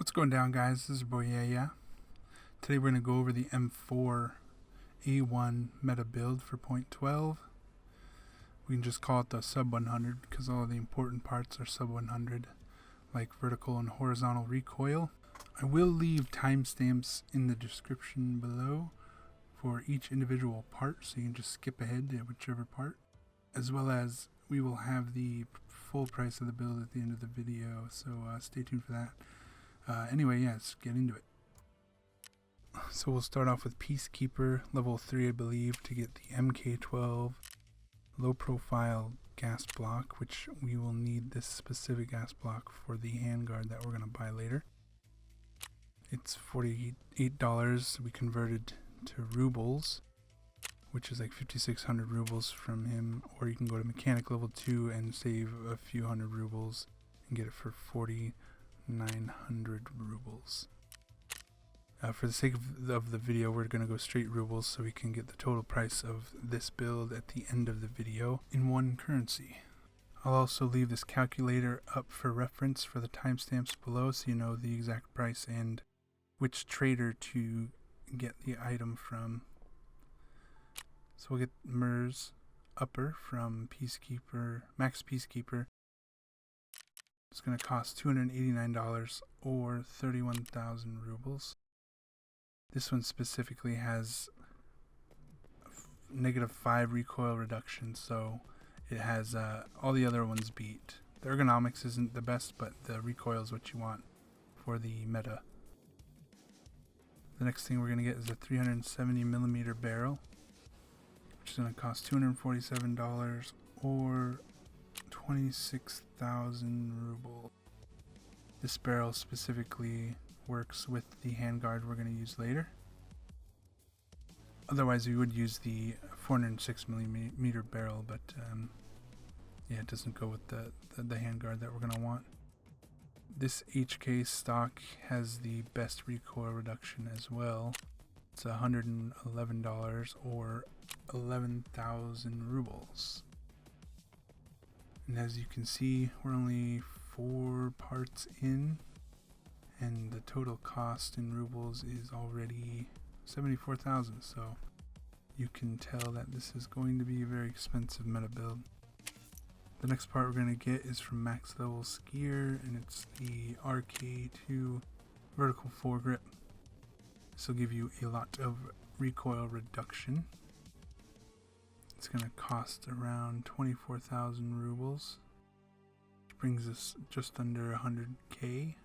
What's going down, guys? This is your boy Yeah. Today we're going to go over the M4 A1 meta build for .12. We can just call it the sub 100 because all of the important parts are sub 100, like vertical and horizontal recoil. I will leave timestamps in the description below for each individual part, so you can just skip ahead to whichever part, as well as we will have the full price of the build at the end of the video, so stay tuned for that. Anyway, yeah, let's get into it. So we'll start off with Peacekeeper, level 3 I believe, to get the MK12 low profile gas block, which we will need this specific gas block for the handguard that we're going to buy later. It's $48, we converted to rubles, which is like 5,600 rubles from him, or you can go to mechanic level 2 and save a few hundred rubles and get it for 4,900 rubles. For the sake of the video, we're going to go straight rubles so we can get the total price of this build at the end of the video in one currency. I'll also leave this calculator up for reference for the timestamps below so you know the exact price and which trader to get the item from. So we'll get MURS Upper from Peacekeeper, Max Peacekeeper. It's going to cost $289 or 31,000 rubles. This one specifically has -5 recoil reduction, so it has all the other ones beat. The ergonomics isn't the best, but the recoil is what you want for the meta. The next thing we're going to get is a 370mm barrel, which is going to cost $247 or 26,000 rubles. This barrel specifically works with the handguard we're going to use later. Otherwise we would use the 406mm barrel, but yeah, it doesn't go with the handguard that we're going to want. This HK stock has the best recoil reduction as well. It's $111 or 11,000 rubles. And as you can see, we're only 4 parts in, and the total cost in rubles is already 74,000, so you can tell that this is going to be a very expensive meta build. The next part we're going to get is from Max Level Skier, and it's the RK2 vertical foregrip. This will give you a lot of recoil reduction. It's going to cost around 24,000 rubles, which brings us just under 100k.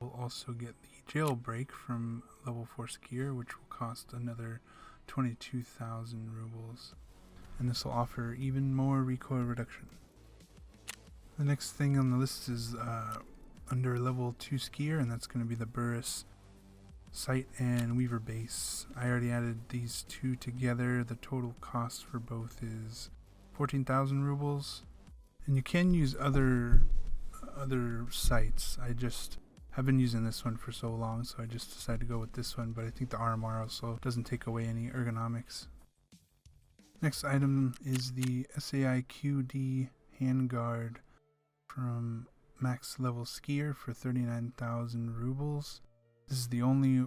We'll also get the jailbreak from level 4 skier, which will cost another 22,000 rubles, and this will offer even more recoil reduction. The next thing on the list is under level 2 skier, and that's going to be the burris sight and weaver base. I already added these two together. The total cost for both is 14,000 rubles, and you can use other sights. I've been using this one for so long, so I just decided to go with this one, but I think the RMR also doesn't take away any ergonomics. Next item is the SAI QD handguard from Max Level Skier for 39,000 rubles. This is the only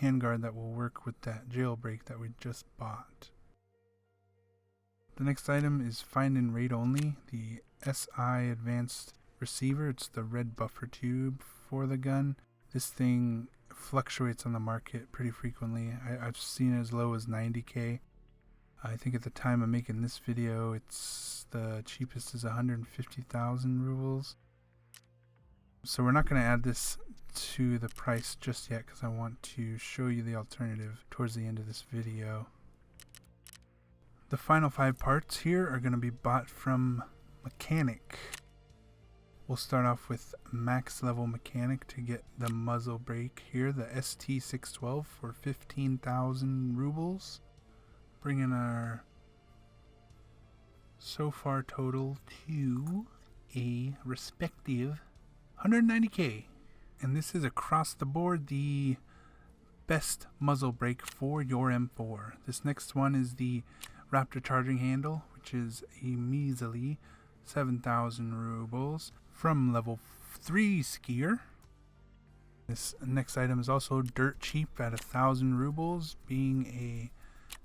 handguard that will work with that jailbreak that we just bought. The next item is find and raid only, the SI Advanced Receiver. It's the red buffertube for the gun. This thing fluctuates on the market pretty frequently. I've seen it as low as 90k. I think at the time of making this video, it's the cheapest is 150,000 rubles. So we're not going to add this to the price just yet because I want to show you the alternative towards the end of this video. The final 5 parts here are going to be bought from mechanic. We'll start off with max level mechanic to get the muzzle brake here, the ST612 for 15,000 rubles, bringing our so far total to a respective 190k. And this is across the board the best muzzle brake for your M4. This next one is the Raptor charging handle, which is a measly 7,000 rubles from level 3 skier. This next item is also dirt cheap at 1,000 rubles, being a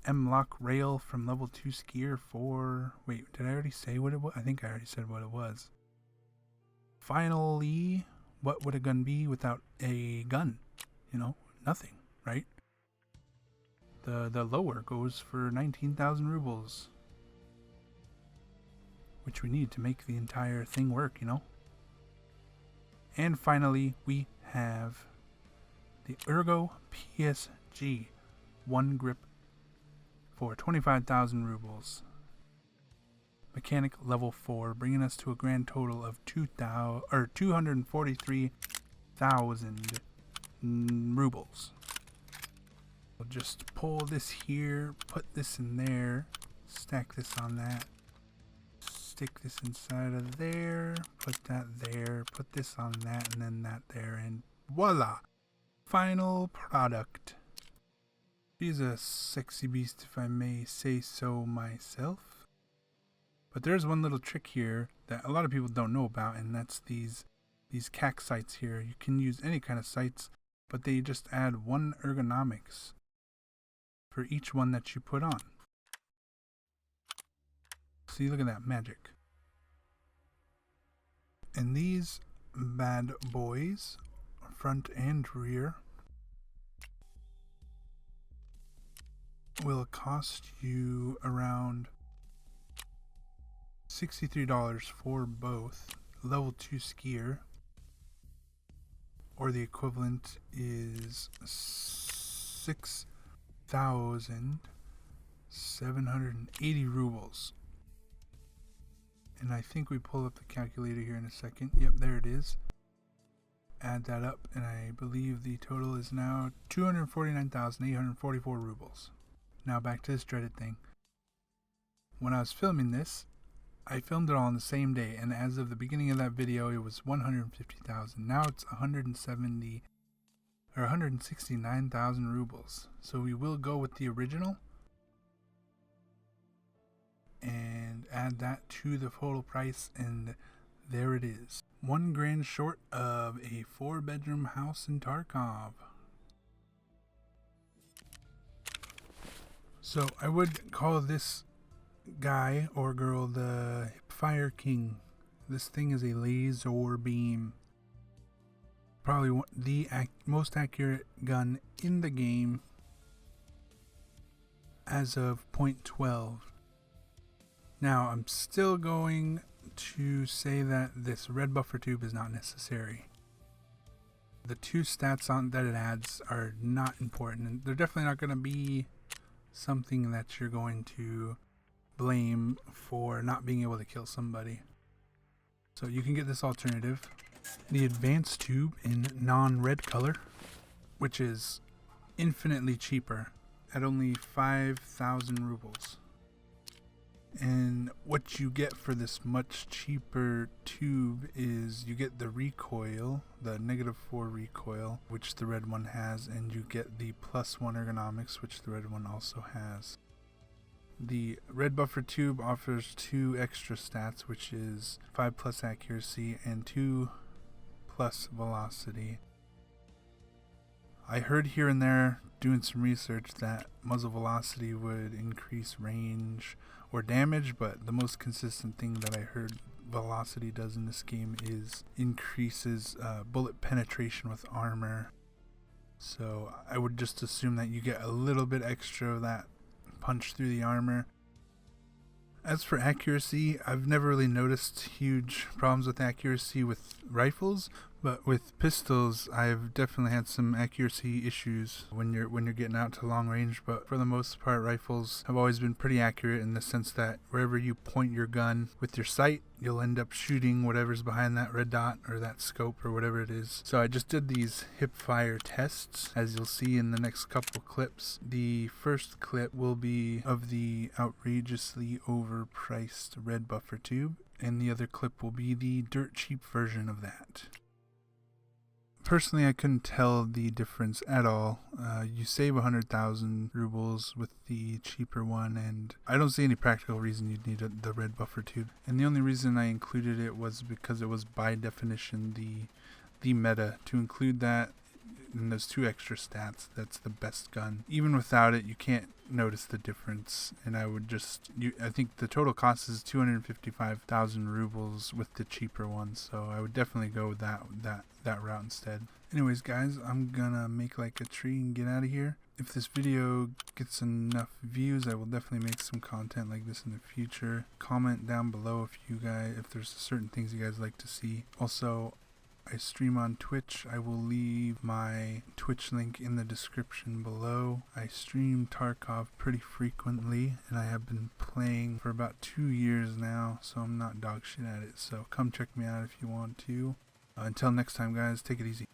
M-LOK rail from level 2 skier for... Wait, did I already say what it was? I think I already said what it was. Finally, what would a gun be without a gun? You know, nothing, right? The lower goes for 19,000 rubles, which we need to make the entire thing work, you know? And finally, we have the Ergo PSG 1 grip for 25,000 rubles. Mechanic level 4, bringing us to a grand total of 243,000 rubles. We'll just pull this here, put this in there, stack this on that, stick this inside of there, put that there, put this on that, and then that there, and voila! Final product. She's a sexy beast, if I may say so myself. But there's one little trick here that a lot of people don't know about, and that's these CAC sights here. You can use any kind of sights, but they just add 1 ergonomics for each one that you put on. See, look at that magic. And these bad boys, front and rear, will cost you around $63 for both. Level 2 skier, or the equivalent is 6,780 rubles. And I think we pull up the calculator here in a second. Yep, there it is. Add that up, and I believe the total is now 249,844 rubles. Now back to this dreaded thing. When I was filming this, I filmed it all on the same day, and as of the beginning of that video, it was 150,000. Now it's 169,000 rubles. So we will go with the original and add that to the total price, and there it is. 1 grand short of a 4-bedroom house in Tarkov. So I would call this guy or girl the Fire King. This thing is a laser beam. Probably the most accurate gun in the game as of .12. Now I'm still going to say that this red buffer tube is not necessary. The 2 stats that it adds are not important, and they're definitely not going to be something that you're going to blame for not being able to kill somebody. So you can get this alternative, the advanced tube in non-red color, which is infinitely cheaper at only 5,000 rubles. And what you get for this much cheaper tube is you get the recoil, the -4 recoil, which the red one has, and you get the +1 ergonomics, which the red one also has. The red buffer tube offers 2 extra stats, which is 5+ accuracy and 2+ velocity. I heard here and there, doing some research, that muzzle velocity would increase range or damage, but the most consistent thing that I heard velocity does in this game is increases bullet penetration with armor. So I would just assume that you get a little bit extra of that punch through the armor. As for accuracy, I've never really noticed huge problems with accuracy with rifles, but with pistols, I've definitely had some accuracy issues when you're getting out to long range. But for the most part, rifles have always been pretty accurate in the sense that wherever you point your gun with your sight, you'll end up shooting whatever's behind that red dot or that scope or whatever it is. So I just did these hip fire tests, as you'll see in the next couple clips. The first clip will be of the outrageously overpriced red buffer tube, and the other clip will be the dirt cheap version of that. Personally, I couldn't tell the difference at all. You save 100,000 rubles with the cheaper one, and I don't see any practical reason you'd need the red buffer tube. And the only reason I included it was because it was by definition the meta. To include that and those 2 extra stats, that's the best gun. Even without it, you can't notice the difference, and I would I think the total cost is 255,000 rubles with the cheaper one, so I would definitely go with that route instead. Anyways guys, I'm gonna make like a tree and get out of here. If this video gets enough views, I will definitely make some content like this in the future. Comment down below if there's certain things you guys like to see. Also, I stream on Twitch. I will leave my Twitch link in the description below. I stream Tarkov pretty frequently, and I have been playing for about 2 years now, so I'm not dog shit at it. So come check me out if you want to. Until next time guys, take it easy.